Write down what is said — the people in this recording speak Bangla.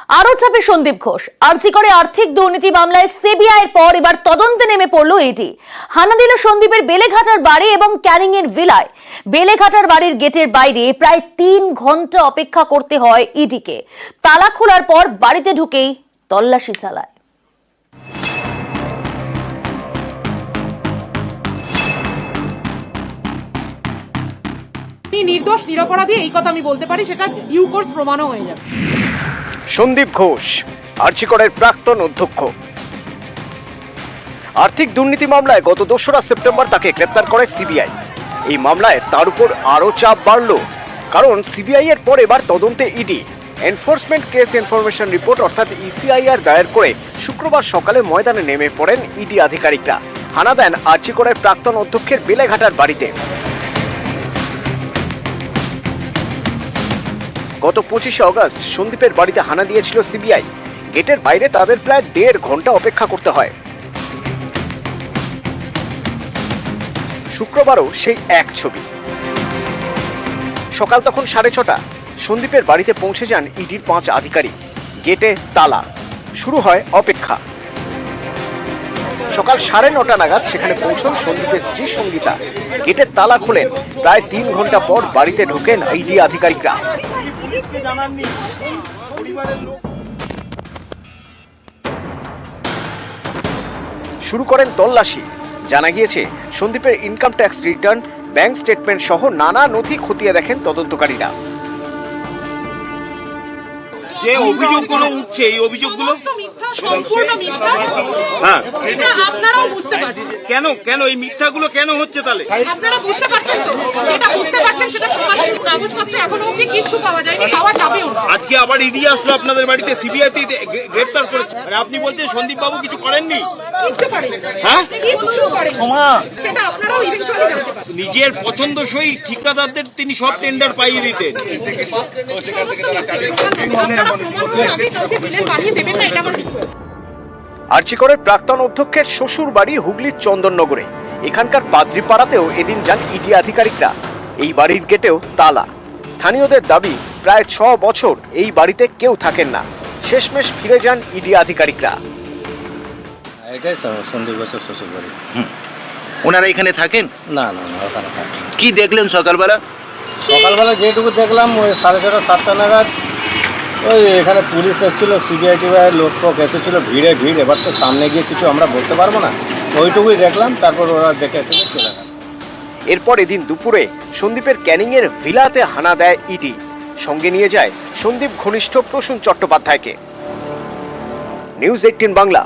আরো চাপে সন্দীপ ঘোষ। আরজি করে আর্থিক দুর্নীতি মামলায় সিবিআইয়ের পর এবার তদন্তে নেমে পড়ল ইডি। হানা দিল সন্দীপের বেলেঘাটার বাড়ি এবং ক্যানিং এর ভিলায়। বেলেঘাটার বাড়ির গেটের বাইরে প্রায় 3 ঘন্টা অপেক্ষা করতে হয় ইডিকে। তালা খোলার পর বাড়িতে ঢুকেই তল্লাশি চালায়। নির্দোষ নিরপরাধী এই কথা আমি বলতে পারি, সেটা ডিউ কোর্স প্রমাণও হয়ে যাবে। সন্দীপ ঘোষ আরজি করের প্রাক্তন অধ্যক্ষ। আর্থিক দুর্নীতি মামলায় গত 2রা সেপ্টেম্বর তাকে গ্রেপ্তার করে সিবিআই। এই মামলায় তার উপর আরো চাপ বাড়ল, কারণ সিবিআই এর পর এবার তদন্তে ED. Enforcement case information report অর্থাৎ ইসিআইআর দায়ের করে শুক্রবার সকালে ময়দানে নেমে পড়েন ইডি আধিকারিকরা। হানা দেন আরজি করের প্রাক্তন অধ্যক্ষের বেলেঘাটার বাড়িতে। গত 25শে অগস্ট সন্দীপের বাড়িতে হানা দিয়েছিল সিবিআই। গেটের বাইরে তাদের প্রায় 1.5 ঘন্টা অপেক্ষা করতে হয়। শুক্রবারও সেই এক ছবি। সকাল তখন 6:30। সন্দীপের বাড়িতে পৌঁছে যান ইডির 5 আধিকারিক। গেটে তালা, শুরু হয় অপেক্ষা। সকাল 9:30 নাগাদ সেখানে পৌঁছন সন্দীপের স্ত্রী সঙ্গীতা। গেটের তালা খোলেন। প্রায় 3 ঘন্টা পর বাড়িতে ঢোকেন ইডি আধিকারিকরা। শুরু করেন তল্লাশি। জানা গিয়েছে সন্দীপের income tax return, bank statement সহ নানা নথি খতিয়ে দেখেন তদন্তকারীরা। যে অভিযোগগুলো উঠছে এই অভিযোগগুলো সম্পূর্ণ মিথ্যা। হ্যাঁ, এটা আপনারাও বুঝতে পারছেন। কেন এই মিথ্যাগুলো কেন হচ্ছে তাহলে? আপনারা বুঝতে পারছেন তো? যেটা বুঝতে পারছেন সেটা প্রকাশিত কাগজপত্রে এখনো অবধি কিচ্ছু পাওয়া যায়নি, পাওয়া যাবেও না। আজকে আবার ইডি আসলো আপনাদের বাড়িতে, সিবিআই গ্রেফতার করেছে, আর আপনি বলছেন সন্দীপ বাবু কিছু করেননি? কিচ্ছু করেন, হ্যাঁ, কিচ্ছু করেন, সেটা আপনারাও ইভেন্চুয়ালি জানতে পারবেন। নিজের পছন্দসই ঠিকাদারদের তিনি সব টেন্ডার পাইয়ে দিতেন। আরজি করের প্রাক্তন অধ্যক্ষের শ্বশুর বাড়ি হুগলির চন্দননগরে। এখানকার পাদ্রিপাড়াতেও এদিন যান ইডি আধিকারিকরা। এই বাড়ির গেটেও তালা। স্থানীয়দের দাবি প্রায় 6 বছর এই বাড়িতে কেউ থাকেন না। শেষমেশ ফিরে যান ইডি আধিকারিকরা। এটাই তো সন্দীপ ঘোষের শ্বশুর বাড়ি। ওনারা এখানে থাকেন? না না না, ওখানে থাকেন। কি দেখলেন সকালবেলা? সকালবেলা যেটুকু দেখলাম ওই 6:30 7টা নাগাদ ওই এখানে পুলিশ এসেছিল, সিবিআই টিবিআই লোক ফোক এসেছিল, ভিড়ে ভিড়। এবার তো সামনে গিয়ে কিছু আমরা বলতে পারবো না, ওইটুকুই দেখলাম। তারপর ওরা দেখে চলে গেল। এরপর এদিন দুপুরে সন্দীপের ক্যানিং এর ভিলাতে হানা দেয় ইডি। সঙ্গে নিয়ে যায় সন্দীপ ঘনিষ্ঠ প্রসূন চট্টোপাধ্যায়কে। নিউজ 18 বাংলা।